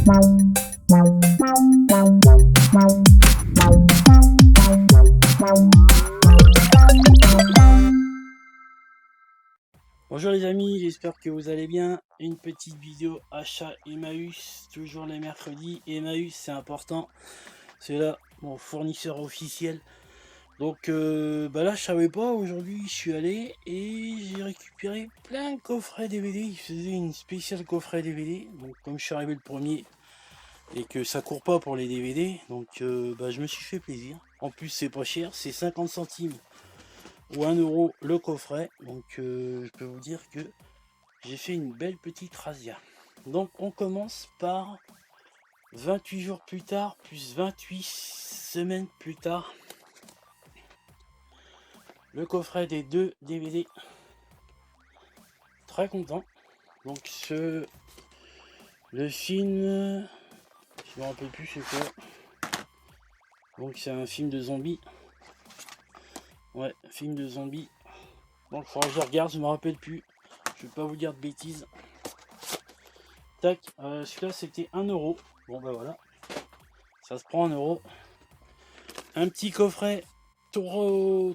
Bonjour les amis, j'espère que vous allez bien. Une petite vidéo achat Emmaüs, toujours les mercredis. Emmaüs, c'est important, c'est là mon fournisseur officiel. Donc là je savais pas, aujourd'hui je suis allé et j'ai récupéré plein de coffrets DVD. Il faisait une spéciale coffret DVD, donc comme je suis arrivé le premier et que ça court pas pour les DVD, donc je me suis fait plaisir. En plus c'est pas cher, c'est 50 centimes ou 1 euro le coffret, donc je peux vous dire que j'ai fait une belle petite razzia. Donc on commence par 28 jours plus tard, plus 28 semaines plus tard. Le coffret des 2 DVD. Très content. Donc le film, je me rappelle plus c'est quoi. Donc c'est un film de zombies. Ouais, film de zombies. Donc il faudra que je regarde, je me rappelle plus. Je vais pas vous dire de bêtises. Tac, celui-là c'était 1 euro. Bon bah voilà. Ça se prend 1 euro. Un petit coffret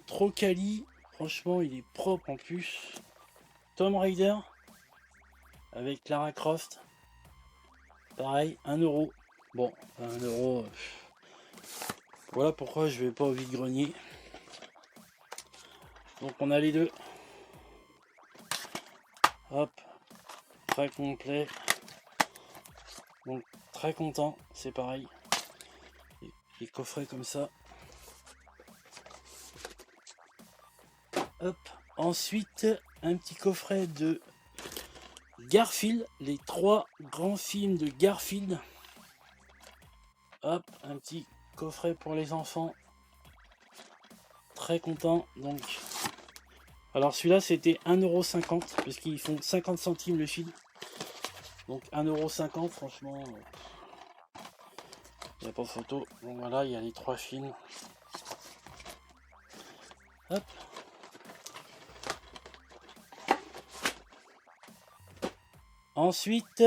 trop quali. Franchement, il est propre en plus. Tomb Raider avec Lara Croft. Pareil, 1 euro. Bon, 1 euro. Voilà pourquoi je vais pas au vide-grenier. Donc on a les deux. Hop, très complet. Donc très content, c'est pareil. Les coffrets comme ça. Hop, ensuite un petit coffret de Garfield, les 3 grands films de Garfield. Hop, un petit coffret pour les enfants. Très content. Donc, alors celui-là c'était 1,50 € parce qu'ils font 50 centimes le film. Donc 1,50 €, franchement, il n'y a pas photo. Donc voilà, il y a les 3 films. Hop. Ensuite,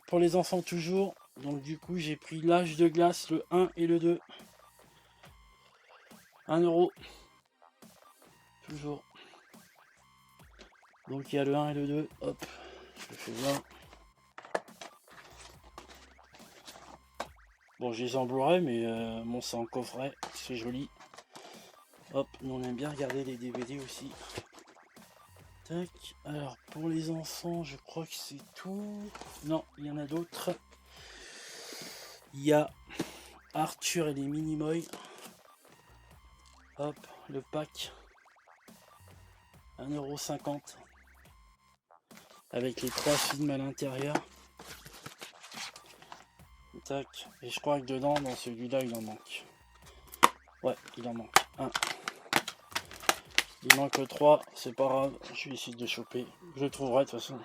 pour les enfants toujours, donc du coup j'ai pris l'âge de glace, le 1 et le 2. 1 euro. Toujours. Donc il y a le 1 et le 2. Hop, je le fais bien. Bon, je les en Blu-ray, mais bon, c'est en coffret, c'est joli. Hop, nous on aime bien regarder les DVD aussi. Tac, alors pour les enfants, je crois que c'est tout. Non, il y en a d'autres. Il y a Arthur et les Minimoys. Hop, le pack. 1,50 €. Avec les 3 films à l'intérieur. Tac, et je crois que dedans, dans celui-là, il en manque. Ouais, il en manque un. Il manque 3, c'est pas grave, je vais essayer de choper. Je le trouverai de toute façon.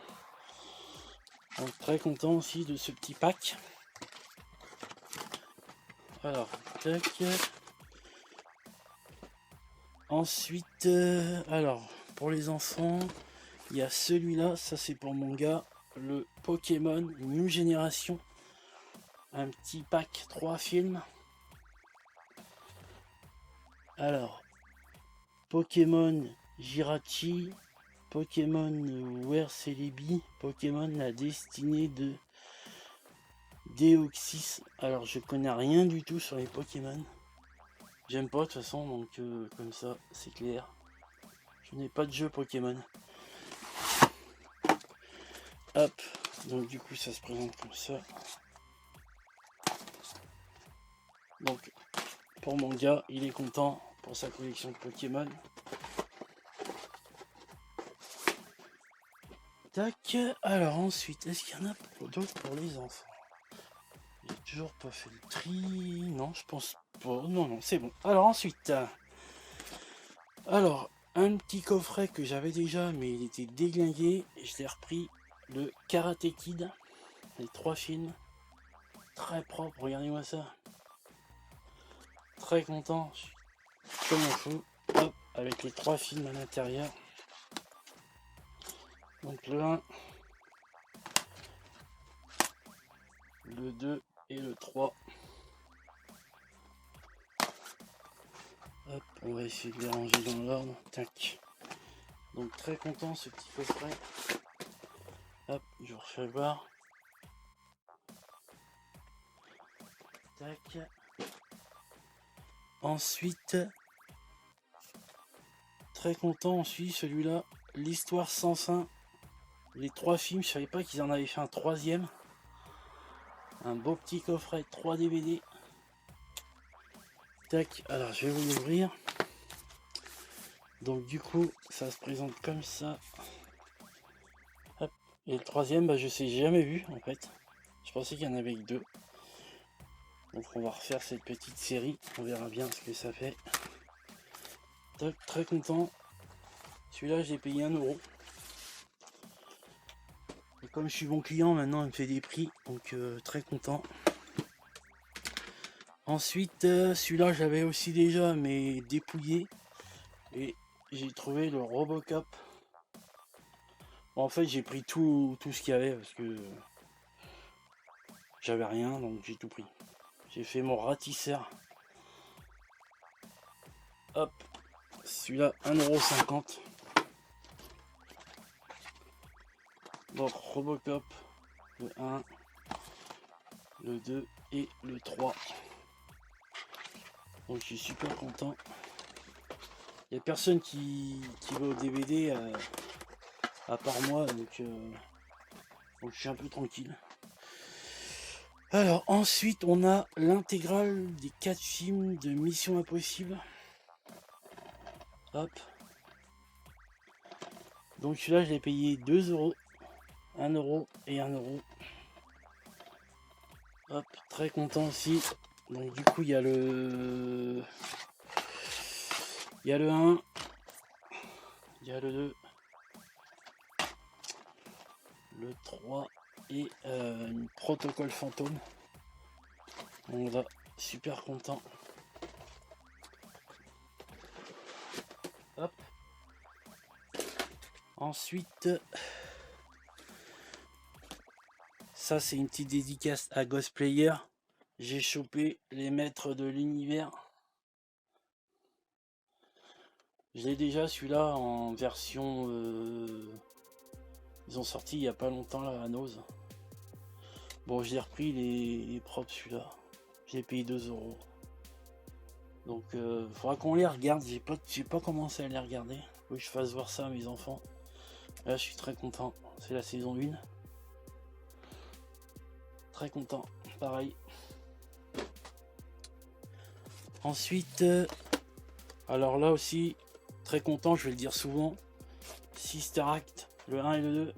Donc très content aussi de ce petit pack. Alors, tac. Ensuite, alors, pour les enfants, il y a celui-là, ça c'est pour mon gars, le Pokémon New Génération. Un petit pack, 3 films. Alors, Pokémon Jirachi, Pokémon Where Celebi, Pokémon La Destinée de Deoxys. Alors je connais rien du tout sur les Pokémon. J'aime pas de toute façon, donc comme ça c'est clair. Je n'ai pas de jeu Pokémon. Hop, donc du coup ça se présente comme ça. Donc pour mon gars, il est content pour sa collection de Pokémon. Tac, alors ensuite, est-ce qu'il y en a d'autres pour les enfants? J'ai toujours pas fait le tri. Non, je pense pas. Non, c'est bon. Alors ensuite, alors un petit coffret que j'avais déjà, mais il était déglingué. Et je l'ai repris, le Karate Kid, les 3 films, très propre. Regardez-moi ça. Très content. Je suis comme un fou. Hop, avec les 3 films à l'intérieur. Donc le 1, le 2 et le 3. Hop, on va essayer de les ranger dans l'ordre. Tac. Donc très content ce petit coffret. Hop, je refais le bar. Tac. Ensuite, très content aussi celui-là, l'histoire sans fin. Les 3 films, je savais pas qu'ils en avaient fait un 3e. Un beau petit coffret, 3 DVD. Tac, alors je vais vous l'ouvrir. Donc du coup, ça se présente comme ça. Hop. Et le 3e, bah, je sais jamais vu en fait. Je pensais qu'il y en avait que 2. Donc on va refaire cette petite série. On verra bien ce que ça fait. Tac, très content. Celui-là, j'ai payé 1 €. Et comme je suis bon client, maintenant il me fait des prix. Donc très content. Ensuite, celui-là, j'avais aussi déjà, mais dépouillé. Et j'ai trouvé le Robocop. Bon, en fait, j'ai pris tout ce qu'il y avait parce que j'avais rien, donc j'ai tout pris. J'ai fait mon ratisseur. Hop, celui-là, 1,50 €. Donc, Robocop, le 1, le 2 et le 3. Donc, je suis super content. Il n'y a personne qui va au DVD à part moi, donc je suis un peu tranquille. Alors, ensuite, on a l'intégrale des 4 films de Mission Impossible. Hop. Donc celui-là, je l'ai payé 2 €, 1 € et 1 €. Hop, très content aussi. Donc du coup, il y a le 1, il y a le 2, le 3 et une protocole fantôme. Donc là, super content. Hop. Ensuite, ça c'est une petite dédicace à Ghostplayer. J'ai chopé les maîtres de l'univers. Je l'ai déjà celui-là en version... ils ont sorti il y a pas longtemps là à Nose. Bon, j'ai repris les propres celui-là. J'ai payé 2 €. Donc faudra qu'on les regarde. J'ai pas commencé à les regarder. Faut que je fasse voir ça à mes enfants. Là je suis très content. C'est la saison 1. Très content. Pareil. Ensuite, alors là aussi, très content, je vais le dire souvent. Sister Act, le 1 et le 2.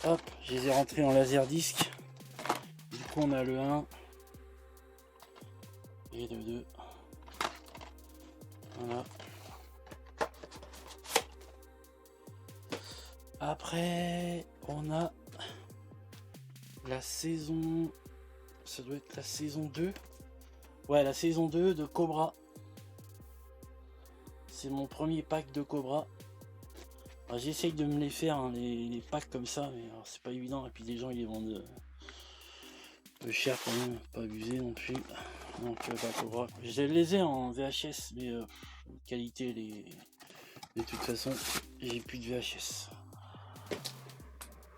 Hop, je les ai rentrés en laserdisc. Du coup, on a le 1 et le 2. Voilà. Après, on a la saison... Ça doit être la saison 2. Ouais, la saison 2 de Cobra. C'est mon premier pack de Cobra. J'essaye de me les faire, hein, les packs comme ça, mais c'est pas évident. Et puis les gens ils les vendent cher quand même, pas abusé non plus. Donc Cobra. Je les ai en VHS, mais qualité, de toute façon, j'ai plus de VHS.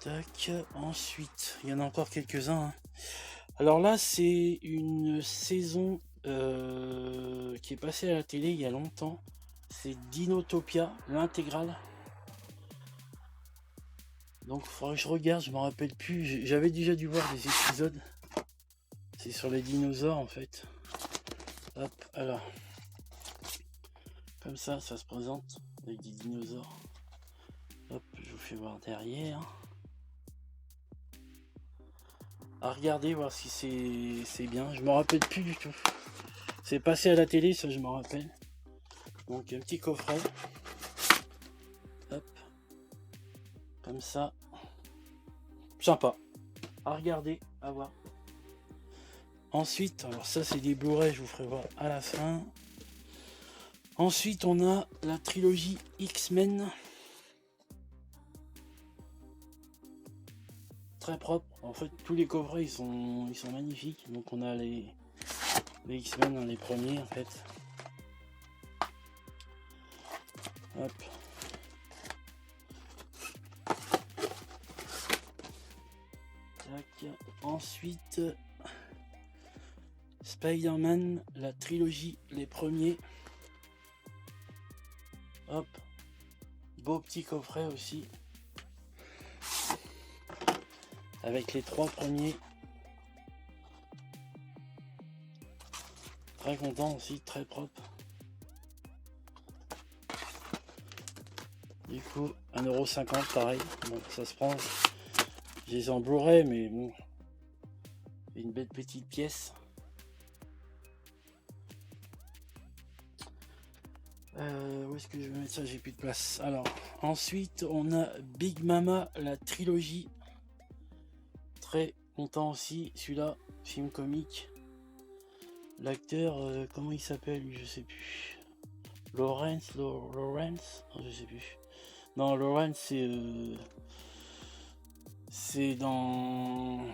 Tac, ensuite, il y en a encore quelques-uns. Hein. Alors là, c'est une saison qui est passée à la télé il y a longtemps. C'est Dinotopia, l'intégrale. Donc il faudrait que je regarde, je me rappelle plus. J'avais déjà dû voir des épisodes. C'est sur les dinosaures en fait. Hop, alors. Comme ça se présente avec des dinosaures. Hop, je vous fais voir derrière. À regarder, voir si c'est bien. Je me rappelle plus du tout. C'est passé à la télé, ça je me rappelle. Donc un petit coffret. Hop. Comme ça. Sympa. À regarder, à voir. Ensuite, alors ça c'est des Blu-ray, je vous ferai voir à la fin. Ensuite, on a la trilogie X-Men. très propre. En fait, tous les coffrets ils sont magnifiques. Donc on a les X-Men, hein, les premiers en fait. Hop. Tac. Ensuite, Spider-Man, la trilogie, les premiers. Hop. Beau petit coffret aussi. Avec les 3 premiers. Très content aussi, très propre. Du coup, 1,50 € pareil. Donc ça se prend. Je les ai en Blu-ray, mais bon. Une belle petite pièce. Où est-ce que je vais mettre ça? J'ai plus de place. Alors, ensuite, on a Big Mama, la trilogie. Très content aussi. Celui-là, film comique. L'acteur, comment il s'appelle? Je sais plus. Lawrence, oh, je sais plus. Non, Lawrence, c'est dans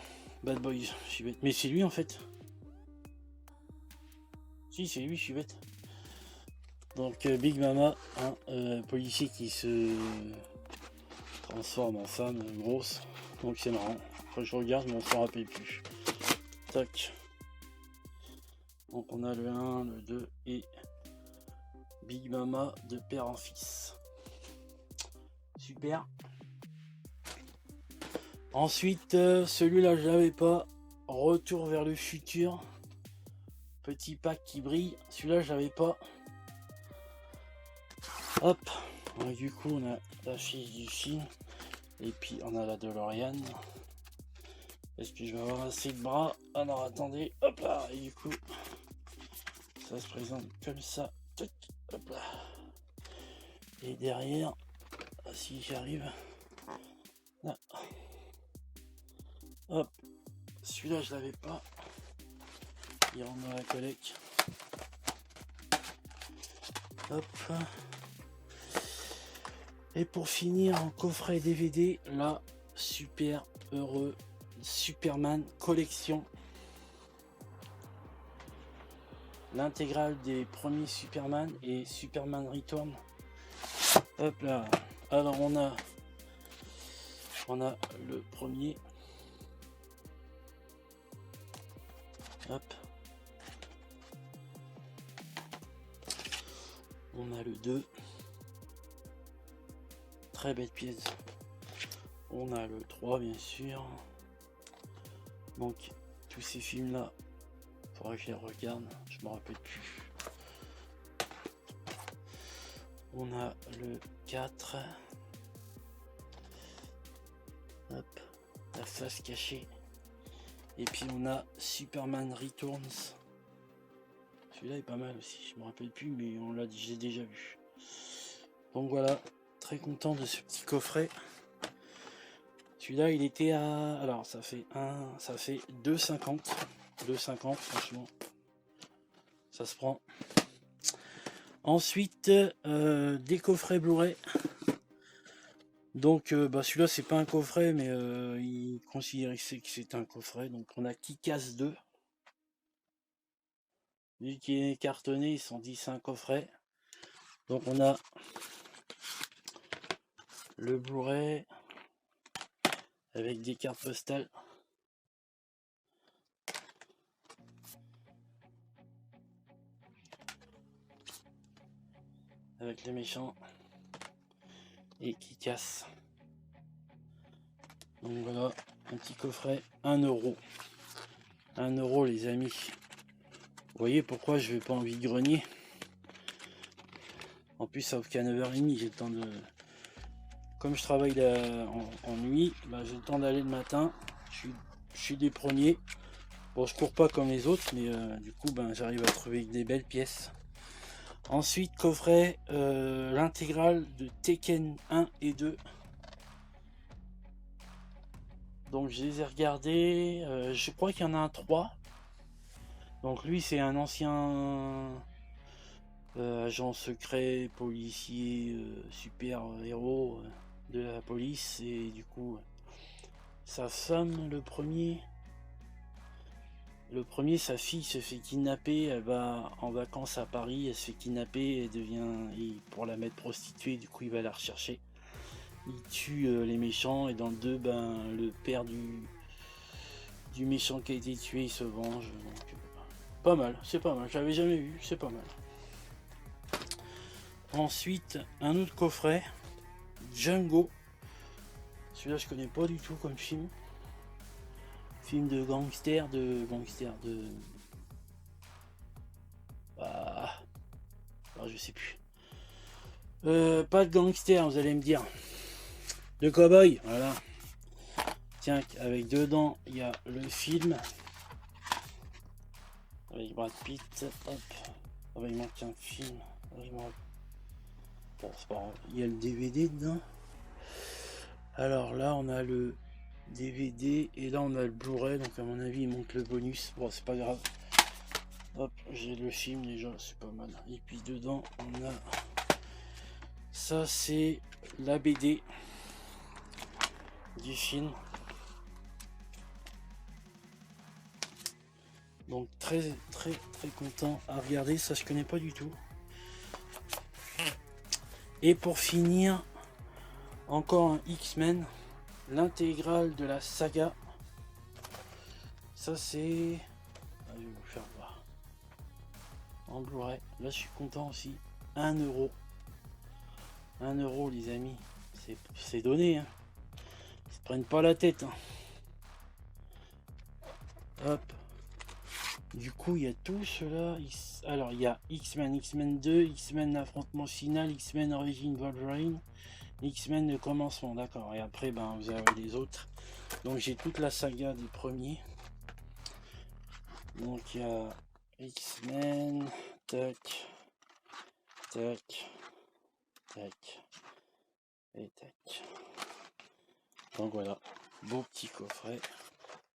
Bad Boys. Je suis bête. Mais c'est lui en fait. Si, c'est lui, je suis bête. Donc Big Mama, hein, policier qui se transforme en femme grosse. Donc c'est marrant. Quand je regarde, mais on s'en rappelle plus. Tac. Donc on a le 1, le 2 et Big Mama de père en fils. Super. Ensuite, celui-là je l'avais pas. Retour vers le futur. Petit pack qui brille. Celui-là je l'avais pas. Hop. Donc, du coup on a la fiche du film. Et puis on a la DeLorean. Est-ce que je vais avoir assez de bras? Alors attendez. Hop là. Et du coup ça se présente comme ça. Hop là. Et derrière, si j'arrive là. Hop, celui-là je l'avais pas, il rentre dans la collecte. Hop, et pour finir en coffret DVD, la super heureux Superman collection, l'intégrale des premiers Superman et Superman Return. Hop là. Alors on a le premier. Hop. On a le 2. Très belle pièce. On a le 3 bien sûr. Donc tous ces films là, faudra que je les regarde, je me rappelle plus. On a le 4. Hop, la face cachée. Et puis on a Superman Returns. Celui-là est pas mal aussi, je me rappelle plus, mais on l'a dit, j'ai déjà vu. Donc voilà, très content de ce petit coffret. Celui-là il était à, alors ça fait 2,50. 2,50 franchement. Ça se prend. Ensuite, des coffrets Blu-ray. Donc celui-là c'est pas un coffret, mais il considérait que c'est un coffret. Donc on a Kick-Ass 2. Vu qu'il est cartonné, ils sont dit c'est un coffret. Donc on a le Blu-ray avec des cartes postales. Avec les méchants et qui casse. Donc voilà, un petit coffret, 1 €. 1 € les amis. Vous voyez pourquoi je vais pas en vide-grenier. En plus ça ouvre qu'à 9h30, j'ai le temps de... Comme je travaille en nuit, j'ai le temps d'aller le matin. Je suis des premiers. Bon, je cours pas comme les autres, mais du coup j'arrive à trouver des belles pièces. Ensuite, coffret, l'intégrale de Tekken 1 et 2. Donc je les ai regardés, je crois qu'il y en a un 3. Donc lui c'est un ancien agent secret, policier, super héros de la police. Et du coup sa femme, le premier. Le premier, sa fille se fait kidnapper, elle va en vacances à Paris, elle se fait kidnapper, pour la mettre prostituée, du coup il va la rechercher. Il tue les méchants, et dans le 2, ben, le père du méchant qui a été tué, il se venge. Donc, pas mal, c'est pas mal, j'avais jamais vu, c'est pas mal. Ensuite, un autre coffret, Django. Celui-là je connais pas du tout comme film. Film de gangster, je sais plus. Pas de gangster, vous allez me dire. De cowboy, voilà. Tiens, avec dedans, il y a le film. Avec Brad Pitt. Hop. Ah bah, il manque un film. Bon, c'est pas grave. Il y a le DVD dedans. Alors là, on a le DVD et là, on a le Blu-ray. Donc, à mon avis, il manque le bonus. Bon, c'est pas grave. Hop, j'ai le film déjà, c'est pas mal. Et puis dedans, on a ça, c'est la BD du film. Donc très content à regarder, ça je connais pas du tout. Et pour finir, encore un X-Men, l'intégrale de la saga. Ça c'est... je vais vous faire voir. En Blu-ray, là je suis content aussi. 1 €. 1 € les amis, c'est donné. Hein. Ils se prennent pas la tête. Hein. Hop. Du coup, il y a tout cela. Alors, il y a X-Men, X-Men 2, X-Men affrontement final, X-Men origine Wolverine, X-Men le commencement, d'accord. Et après, ben, vous avez les autres. Donc, j'ai toute la saga des premiers. Donc, il y a X-Men, tac, tac, tac, et tac. Donc, voilà. Beau petit coffret.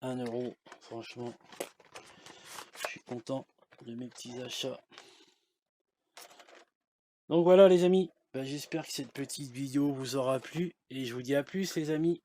1 €. Franchement, je suis content de mes petits achats. Donc voilà les amis, j'espère que cette petite vidéo vous aura plu et je vous dis à plus les amis.